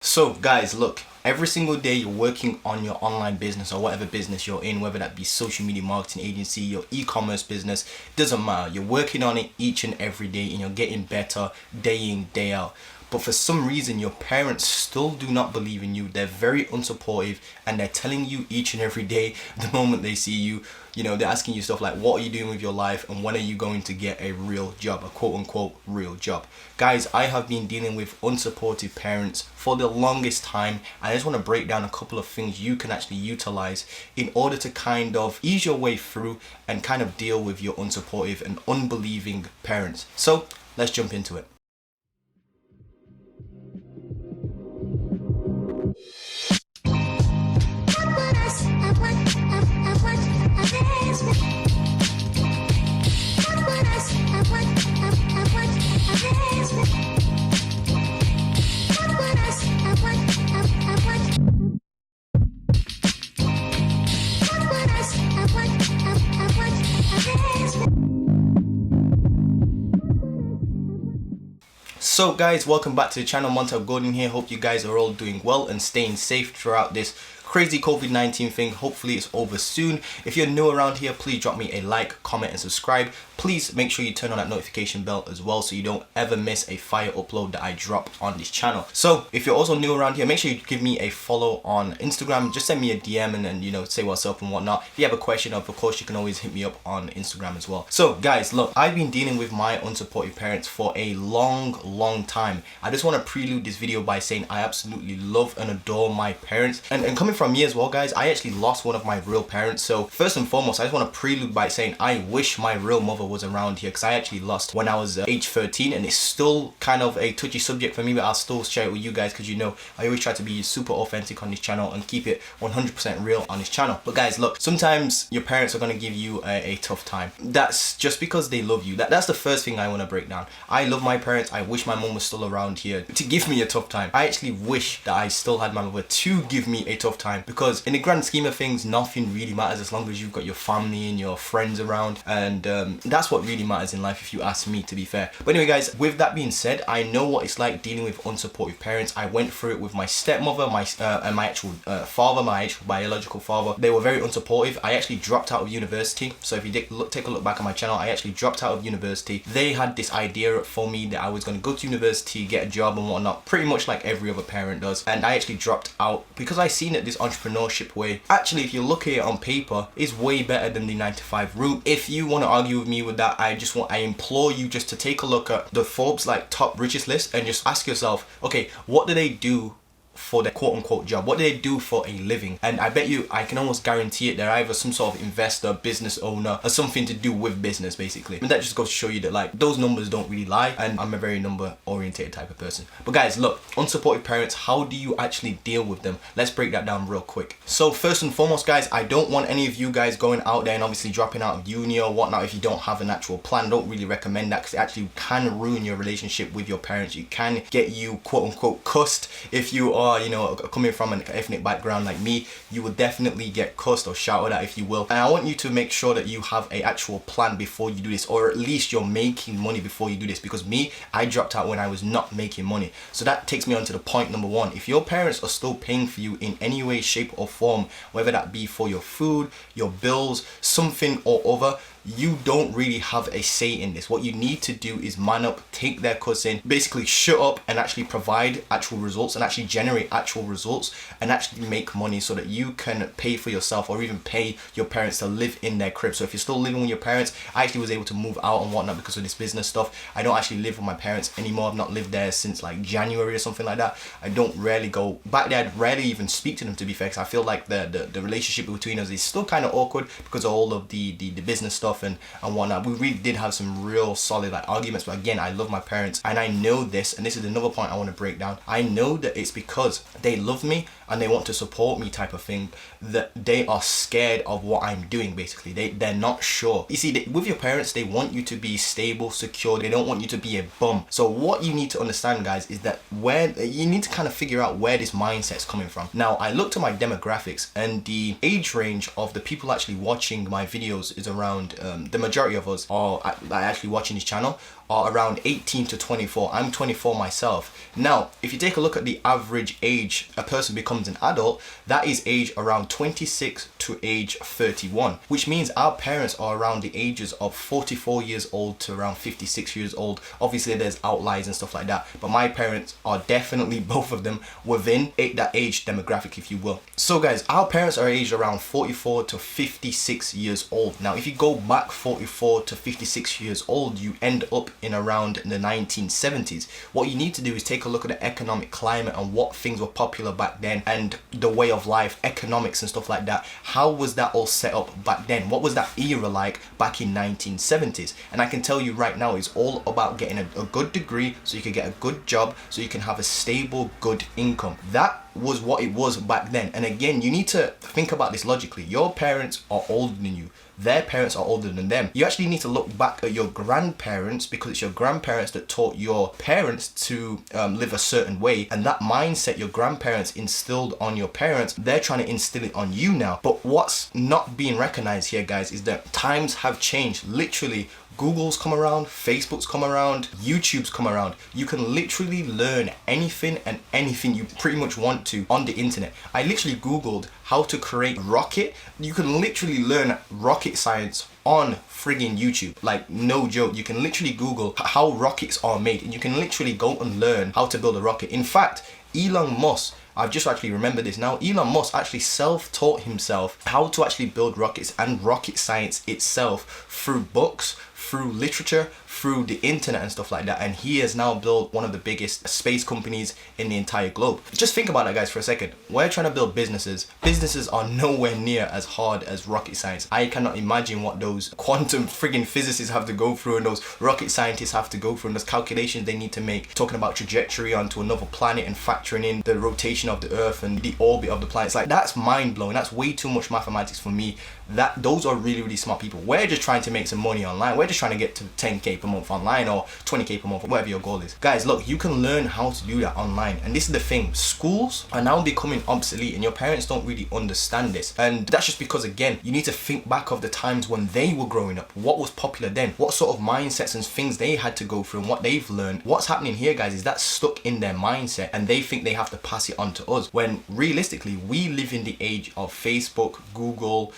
So guys, look, every single day you're working on your online business or whatever business you're in, whether that be social media marketing agency, your e-commerce business, doesn't matter. You're working on it each and every day and you're getting better day in, day out. But for some reason, your parents still do not believe in you. They're very unsupportive and they're telling you each and every day, the moment they see you, they're asking you stuff like, what are you doing with your life and when are you going to get a real job, a quote unquote real job? Guys, I have been dealing with unsupportive parents for the longest time. I just want to break down a couple of things you can actually utilize in order to kind of ease your way through and kind of deal with your unsupportive and unbelieving parents. So let's jump into it. So guys, welcome back to the channel. Montel Gordon here. Hope you guys are all doing well and staying safe throughout this crazy COVID-19 thing. Hopefully it's over soon. If you're new around here, please drop me a like, comment and subscribe. Please make sure you turn on that notification bell as well so you don't ever miss a fire upload that I drop on this channel. So if you're also new around here, make sure you give me a follow on Instagram. Just send me a DM and then say what's up and whatnot. If you have a question, of course you can always hit me up on Instagram as well. So guys, look, I've been dealing with my unsupportive parents for a long time. I just want to prelude this video by saying I absolutely love and adore my parents, and coming from me as well, guys, I actually lost one of my real parents. So first and foremost, I just want to prelude by saying I wish my real mother was around here, because I actually lost when I was age 13, and it's still kind of a touchy subject for me, but I'll still share it with you guys because I always try to be super authentic on this channel and keep it 100% real on this channel. But guys, look, sometimes your parents are going to give you a tough time. That's just because they love you. That's the first thing I want to break down. I love my parents. I wish my mom was still around here to give me a tough time. I actually wish that I still had my mother to give me a tough time, because in the grand scheme of things, nothing really matters as long as you've got your family and your friends around, and that's what really matters in life, if you ask me, to be fair. But anyway guys, with that being said, I know what it's like dealing with unsupportive parents. I went through it with my stepmother, and my actual father, my actual biological father. They were very unsupportive. I actually dropped out of university. So if you take a look back on my channel, I actually dropped out of university. They had this idea for me that I was going to go to university, get a job and whatnot, pretty much like every other parent does. And I actually dropped out because I seen that this entrepreneurship way, actually, if you look at it on paper, is way better than the 9-to-5 route. If you want to argue with me with that, I implore you just to take a look at the Forbes top richest list and just ask yourself, okay, what do they do for their quote-unquote job? What do they do for a living? And I bet you, I can almost guarantee it, they're either some sort of investor, business owner, or something to do with business, basically. And that just goes to show you that those numbers don't really lie, and I'm a very number oriented type of person. But guys, look, unsupportive parents, how do you actually deal with them? Let's break that down real quick. So first and foremost, guys, I don't want any of you guys going out there and obviously dropping out of uni or whatnot if you don't have an actual plan. I don't really recommend that, because it actually can ruin your relationship with your parents. You can get you quote-unquote cussed if you are coming from an ethnic background like me. You will definitely get cussed or shouted at, if you will. And I want you to make sure that you have a actual plan before you do this, or at least you're making money before you do this, because me, I dropped out when I was not making money. So that takes me on to the point number one. If your parents are still paying for you in any way, shape or form, whether that be for your food, your bills, something or other, you don't really have a say in this. What you need to do is man up, take their cuss in, basically shut up and actually provide actual results and actually generate actual results and actually make money so that you can pay for yourself or even pay your parents to live in their crib. So if you're still living with your parents, I actually was able to move out and whatnot because of this business stuff. I don't actually live with my parents anymore. I've not lived there since like January or something like that. I don't rarely go back there. I'd rarely even speak to them, to be fair, because I feel like the relationship between us is still kind of awkward because of all of the business stuff and whatnot. We really did have some real solid arguments, but again, I love my parents and I know this, and this is another point I want to break down. I know that it's because they love me and they want to support me type of thing, that they are scared of what I'm doing, basically. They're not sure. You see, with your parents, they want you to be stable, secure. They don't want you to be a bum. So what you need to understand, guys, is that you need to kind of figure out where this mindset's coming from. Now, I looked at my demographics, and the age range of the people actually watching my videos is around, the majority of us are actually watching this channel are around 18 to 24. I'm 24 myself. Now, if you take a look at the average age a person becomes an adult, that is age around 26 to age 31, which means our parents are around the ages of 44 years old to around 56 years old. Obviously, there's outliers and stuff like that, but my parents are definitely, both of them, within that age demographic, if you will. So guys, our parents are aged around 44 to 56 years old. Now, if you go back 44 to 56 years old, you end up in around the 1970s. What you need to do is take a look at the economic climate and what things were popular back then, and the way of life, economics and stuff like that. How was that all set up back then? What was that era like back in 1970s? And I can tell you right now, it's all about getting a good degree so you can get a good job, so you can have a stable, good income. That was what it was back then. And again, you need to think about this logically. Your parents are older than you. Their parents are older than them. You actually need to look back at your grandparents, because it's your grandparents that taught your parents to live a certain way, and that mindset your grandparents instilled on your parents, they're trying to instill it on you now. But what's not being recognized here, guys, is that times have changed. Literally, Google's come around, Facebook's come around, YouTube's come around. You can literally learn anything and anything you pretty much want to on the internet. I literally Googled how to create rocket. You can literally learn rocket science on friggin' YouTube. Like, no joke. You can literally Google how rockets are made, and you can literally go and learn how to build a rocket. In fact, Elon Musk, I've just actually remembered this now, Elon Musk actually self-taught himself how to actually build rockets and rocket science itself through books, through literature, through the internet and stuff like that, and he has now built one of the biggest space companies in the entire globe. Just think about that, guys, for a second. We're trying to build businesses. Businesses are nowhere near as hard as rocket science. I cannot imagine what those quantum friggin' physicists have to go through, and those rocket scientists have to go through, and those calculations they need to make, talking about trajectory onto another planet and factoring in the rotation of the Earth and the orbit of the planet. It's like, that's mind-blowing. That's way too much mathematics for me. Those are really, really smart people. We're just trying to make some money online. We're just trying to get to 10k per month online, or 20k per month, whatever your goal is. Guys, look, you can learn how to do that online. And this is the thing, schools are now becoming obsolete, and your parents don't really understand this. And that's just because, again, you need to think back of the times when they were growing up. What was popular then? What sort of mindsets and things they had to go through, and what they've learned. What's happening here, guys, is that's stuck in their mindset, and they think they have to pass it on to us, when realistically we live in the age of Facebook, Google,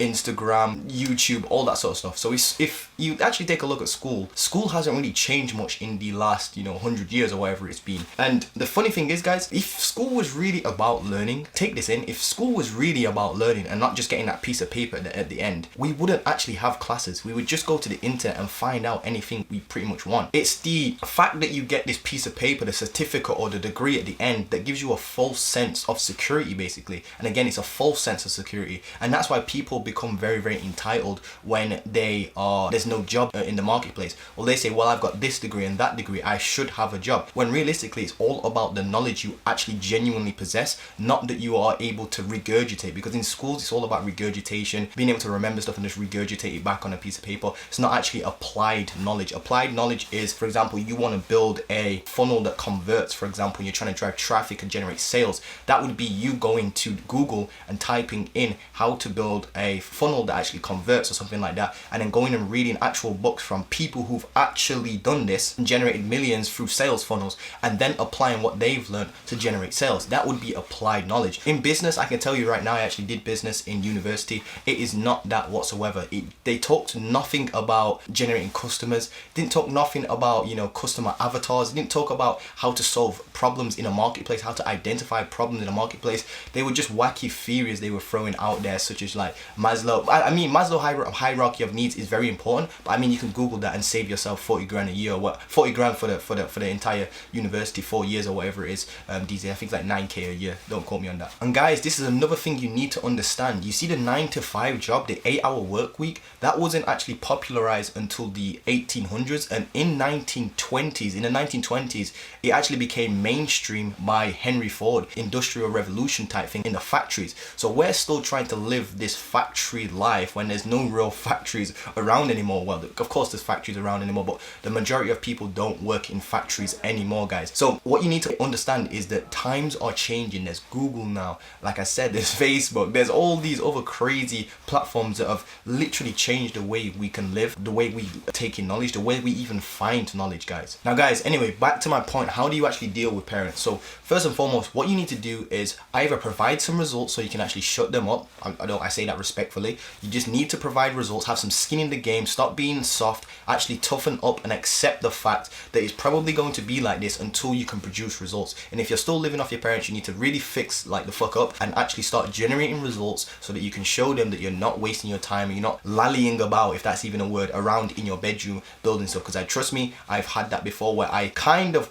Instagram, YouTube, all that sort of stuff. So if you actually take a look at school hasn't really changed much in the last 100 years or whatever it's been. And the funny thing is, guys, if school was really about learning, take this in, if school was really about learning and not just getting that piece of paper at the end, we wouldn't actually have classes. We would just go to the internet and find out anything we pretty much want. It's the fact that you get this piece of paper, the certificate or the degree at the end, that gives you a false sense of security, basically. And again, it's a false sense of security, and that's why people become very, very entitled when there's no job in the marketplace. Well, they say, well, I've got this degree and that degree, I should have a job. When realistically, it's all about the knowledge you actually genuinely possess, not that you are able to regurgitate. Because in schools, it's all about regurgitation, being able to remember stuff and just regurgitate it back on a piece of paper. It's not actually applied knowledge. Applied knowledge is, for example, you want to build a funnel that converts. For example, you're trying to drive traffic and generate sales. That would be you going to Google and typing in how to build a funnel that actually converts or something like that, and then going and reading actual books from people who've actually done this and generated millions through sales funnels, and then applying what they've learned to generate sales. That would be applied knowledge. In business, I can tell you right now, I actually did business in university. It is not that whatsoever. They talked nothing about generating customers, didn't talk nothing about customer avatars, didn't talk about how to solve problems in a marketplace, how to identify problems in a marketplace. They were just wacky theories they were throwing out there, such as like Maslow. Maslow hierarchy of needs is very important, but you can Google that and save yourself 40 grand a year, or what, 40 grand for the entire university, 4 years or whatever it is. These days, I think it's like 9k a year. Don't quote me on that. And guys, this is another thing you need to understand. You see, the 9-to-5 job, the 8-hour work week, that wasn't actually popularized until the 1800s, and in the 1920s, it actually became mainstream by Henry Ford, Industrial Revolution type thing in the factories. So we're still trying to live this factory life when there's no real factories around anymore. Well, of course there's factories around anymore, but the majority of people don't work in factories anymore, guys. So what you need to understand is that times are changing. There's Google now, like I said, there's Facebook, there's all these other crazy platforms that have literally changed the way we can live, the way we take in knowledge, the way we even find knowledge, guys. Now guys, anyway, back to my point, how do you actually deal with parents? So first and foremost, what you need to do is either provide some results so you can actually shut them up. I say that respectfully. You just need to provide results, have some skin in the game, stop being soft, actually toughen up and accept the fact that it's probably going to be like this until you can produce results. And if you're still living off your parents, you need to really fix like the fuck up and actually start generating results so that you can show them that you're not wasting your time and you're not lallying about, if that's even a word, around in your bedroom building stuff. Because trust me, I've had that before where I kind of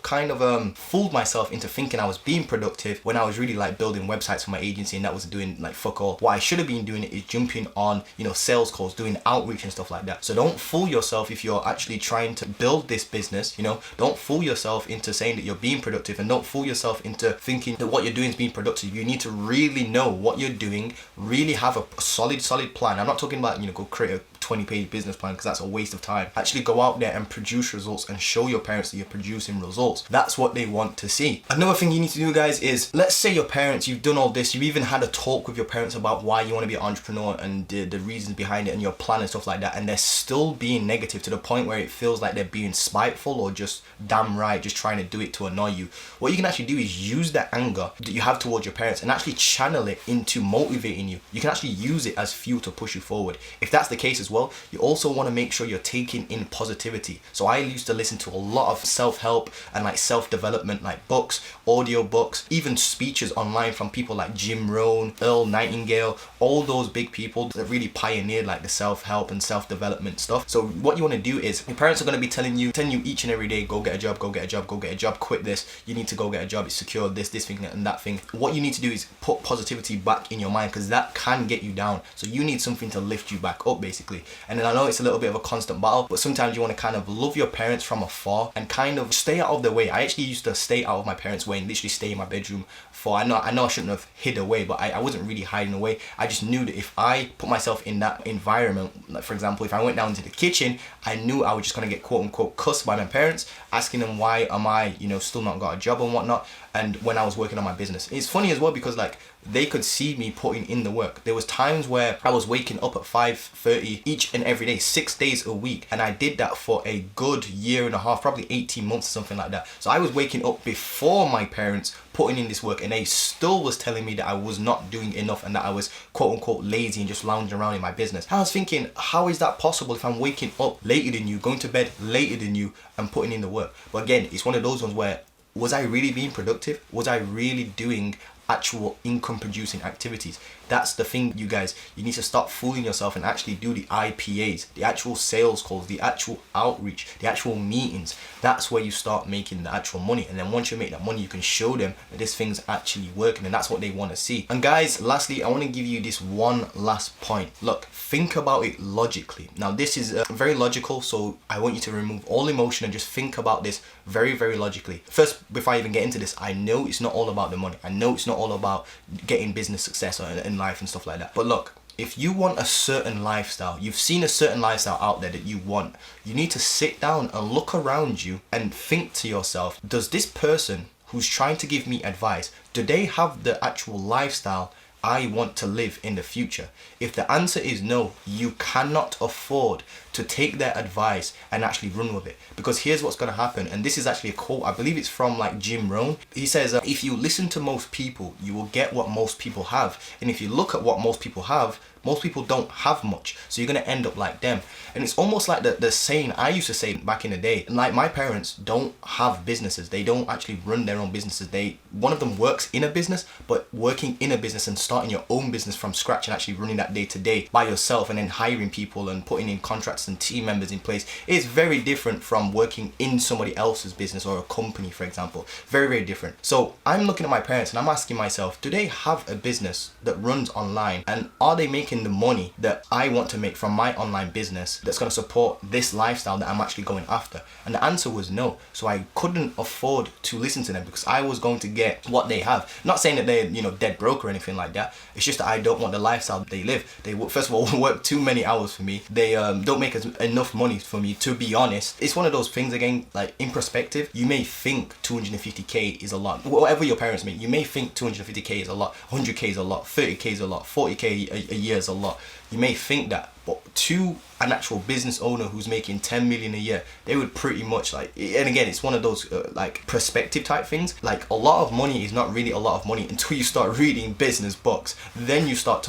fooled myself into thinking I was being productive when I was really like building websites for my agency, and that was doing like fuck all. What I should have been doing is jumping on, you know, sales calls, doing outreach and stuff like that. So don't fool yourself if you're actually trying to build this business, you know, don't fool yourself into saying that you're being productive, and don't fool yourself into thinking that what you're doing is being productive. You need to really know what you're doing, really have a solid plan. I'm not talking about, you know, go create a 20-page business plan, because that's a waste of time. Actually go out there and produce results and show your parents that you're producing results. That's what they want to see. Another thing you need to do, guys, is let's say your parents, you've done all this, you've even had a talk with your parents about why you want to be an entrepreneur and the reasons behind it and your plan and stuff like that, and they're still being negative to the point where it feels like they're being spiteful or just damn right just trying to do it to annoy you. What you can actually do is use that anger that you have towards your parents and actually channel it into motivating you. You can actually use it as fuel to push you forward. If that's the case as well, you also want to make sure you're taking in positivity. So I used to listen to a lot of self-help and like self-development, like books, audio books, even speeches online from people like Jim Rohn, Earl Nightingale, all those big people that really pioneered like the self-help and self-development stuff. So what you want to do is, your parents are going to be telling you each and every day, go get a job, go get a job, go get a job, quit this, you need to go get a job, it's secure, this thing and that thing. What you need to do is put positivity back in your mind, because that can get you down. So you need something to lift you back up, basically. And then I know it's a little bit of a constant battle, but sometimes you want to kind of love your parents from afar and kind of stay out of their way. I actually used to stay out of my parents' way and literally stay in my bedroom for, I know I shouldn't have hid away, but I wasn't really hiding away. I just knew that if I put myself in that environment, like for example, if I went down to the kitchen, I knew I was just going to get quote unquote cussed by my parents, asking them why am I, you know, still not got a job and whatnot, and when I was working on my business. It's funny as well because like they could see me putting in the work. There was times where I was waking up at 5:30 each and every day, 6 days a week, and I did that for a good year and a half, probably 18 months or something like that. So I was waking up before my parents, putting in this work, and they still was telling me that I was not doing enough and that I was quote unquote lazy and just lounging around in my business. I was thinking, how is that possible if I'm waking up later than you, going to bed later than you, and putting in the work? But again, it's one of those ones where, was I really being productive? Was I really doing actual income producing activities? That's the thing, you guys. You need to stop fooling yourself and actually do the IPAs, the actual sales calls, the actual outreach, the actual meetings. That's where you start making the actual money. And then once you make that money, you can show them that this thing's actually working, and that's what they want to see. And guys, lastly, I want to give you this one last point. Look, think about it logically. Now this is very logical, so I want you to remove all emotion and just think about this very, very logically. First, before I even get into this, I know it's not all about the money. I know it's not all about getting business success in life and stuff like that. But look, if you want a certain lifestyle, you've seen a certain lifestyle out there that you want, you need to sit down and look around you and think to yourself, does this person who's trying to give me advice, do they have the actual lifestyle I want to live in the future? If the answer is no, you cannot afford to take their advice and actually run with it. Because here's what's going to happen, and this is actually a quote, I believe it's from like Jim Rohn. He says, if you listen to most people, you will get what most people have. And if you look at what most people have, most people don't have much, so you're going to end up like them. And it's almost like the saying I used to say back in the day. Like, my parents don't have businesses. They don't actually run their own businesses. One of them works in a business, but working in a business and starting your own business from scratch and actually running that day to day by yourself and then hiring people and putting in contracts and team members in place is very different from working in somebody else's business or a company, for example. Very, very different. So I'm looking at my parents and I'm asking myself, do they have a business that runs online, and are they making the money that I want to make from my online business that's going to support this lifestyle that I'm actually going after? And the answer was no. So I couldn't afford to listen to them because I was going to get what they have. Not saying that they're, you know, dead broke or anything like that. It's just that I don't want the lifestyle that they live. They, first of all, work too many hours for me. They don't make make enough money for me, to be honest. It's one of those things, again, like in perspective, you may think 250k is a lot. Whatever your parents make, you may think 250k is a lot, 100k is a lot, 30k is a lot, 40k a year is a lot. You may think that, but to an actual business owner who's making 10 million a year, they would pretty much like, and again, it's one of those like perspective type things. Like, a lot of money is not really a lot of money until you start reading business books. Then you start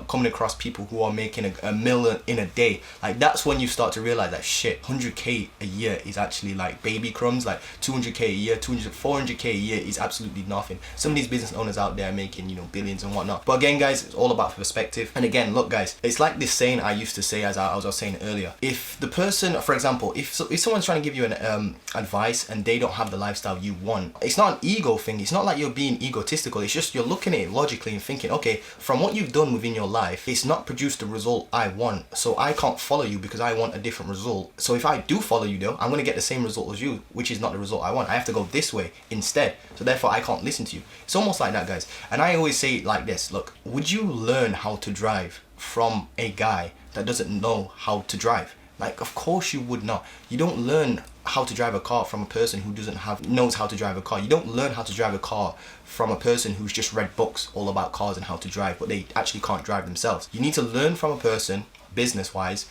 coming across people who are making a million in a day. Like, that's when you start to realize that shit, 100k a year is actually like baby crumbs. Like 200k a year, 400k a year is absolutely nothing. Some of these business owners out there are making, you know, billions and whatnot. But again, guys, it's all about perspective. And again, look, guys, it's like this saying I used to say, as I was saying earlier. If the person, for example, if someone's trying to give you an advice and they don't have the lifestyle you want, it's not an ego thing. It's not like you're being egotistical. It's just you're looking at it logically and thinking, okay, from what you've done within your life, it's not produced the result I want, so I can't follow you because I want a different result. So if I do follow you though, I'm going to get the same result as you, which is not the result I want. I have to go this way instead, so therefore I can't listen to you. It's almost like that, guys. And I always say it like this: look, would you learn how to drive from a guy that doesn't know how to drive? Like, of course you would not. You don't learn how to drive a car from a person who knows how to drive a car. You don't learn how to drive a car from a person who's just read books all about cars and how to drive, but they actually can't drive themselves. You need to learn from a person, business wise,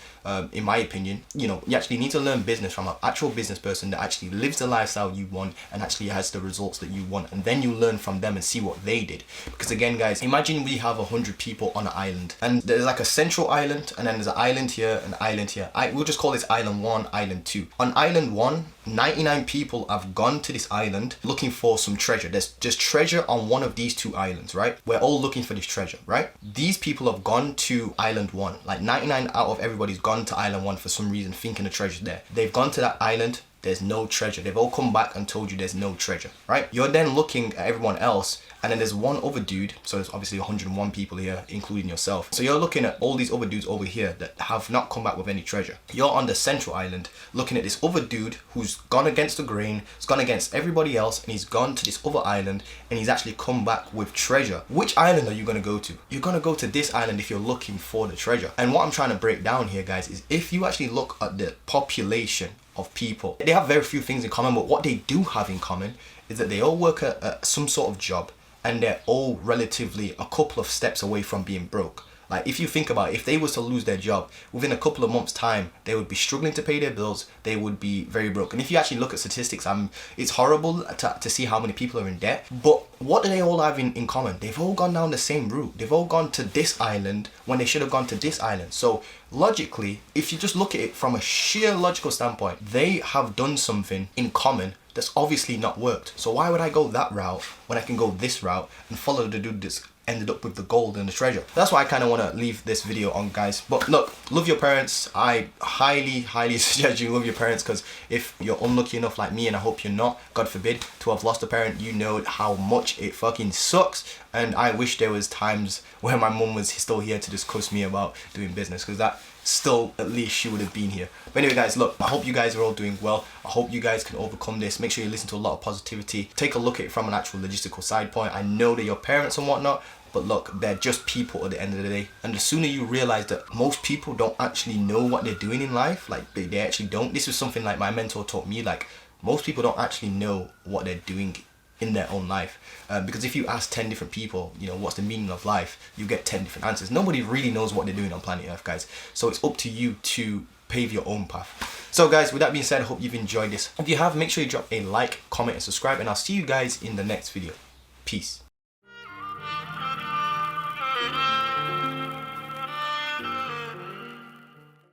in my opinion. You know, you actually need to learn business from an actual business person that actually lives the lifestyle you want and actually has the results that you want, and then you learn from them and see what they did. Because again, guys, imagine we have 100 people on an island, and there's like a central island, and then there's an island here and an island here. We'll just call this island 1, island 2. On island 1, 99 people have gone to this island looking for some treasure. There's just treasure on one of these 2 islands, right? We're all looking for this treasure, right? These people have gone to island 1. Like 99 out of everybody's gone to island 1 for some reason, thinking the treasure's there. They've gone to that island, there's no treasure. They've all come back and told you there's no treasure, right? You're then looking at everyone else, and then there's one other dude, so there's obviously 101 people here, including yourself. So you're looking at all these other dudes over here that have not come back with any treasure. You're on the central island looking at this other dude who's gone against the grain, has gone against everybody else, and he's gone to this other island and he's actually come back with treasure. Which island are you going to go to? You're going to go to this island if you're looking for the treasure. And what I'm trying to break down here, guys, is if you actually look at the population of people, they have very few things in common, but what they do have in common is that they all work at some sort of job, and they're all relatively a couple of steps away from being broke. Like, if you think about it, if they was to lose their job, within a couple of months' time, they would be struggling to pay their bills, they would be very broke. And if you actually look at statistics, it's horrible to see how many people are in debt. But what do they all have in common? They've all gone down the same route. They've all gone to this island when they should have gone to this island. So logically, if you just look at it from a sheer logical standpoint, they have done something in common that's obviously not worked. So why would I go that route when I can go this route and follow the dude that's ended up with the gold and the treasure? That's why I kind of want to leave this video on, guys. But look, love your parents. I highly suggest you love your parents, because if you're unlucky enough like me, and I hope you're not, God forbid, to have lost a parent, you know how much it fucking sucks. And I wish there was times where my mum was still here to discuss me about doing business, because that still, at least she would have been here. But anyway, guys, look, I hope you guys are all doing well. I hope you guys can overcome this. Make sure you listen to a lot of positivity. Take a look at it from an actual logistical side point. I know that your parents and whatnot, but look, they're just people at the end of the day. And the sooner you realize that most people don't actually know what they're doing in life, like they actually don't. This is something like my mentor taught me, like most people don't actually know what they're doing in their own life. Because if you ask 10 different people, you know, what's the meaning of life, you get 10 different answers. Nobody really knows what they're doing on planet Earth, guys. So it's up to you to pave your own path. So guys, with that being said, I hope you've enjoyed this. If you have, make sure you drop a like, comment and subscribe, and I'll see you guys in the next video. Peace.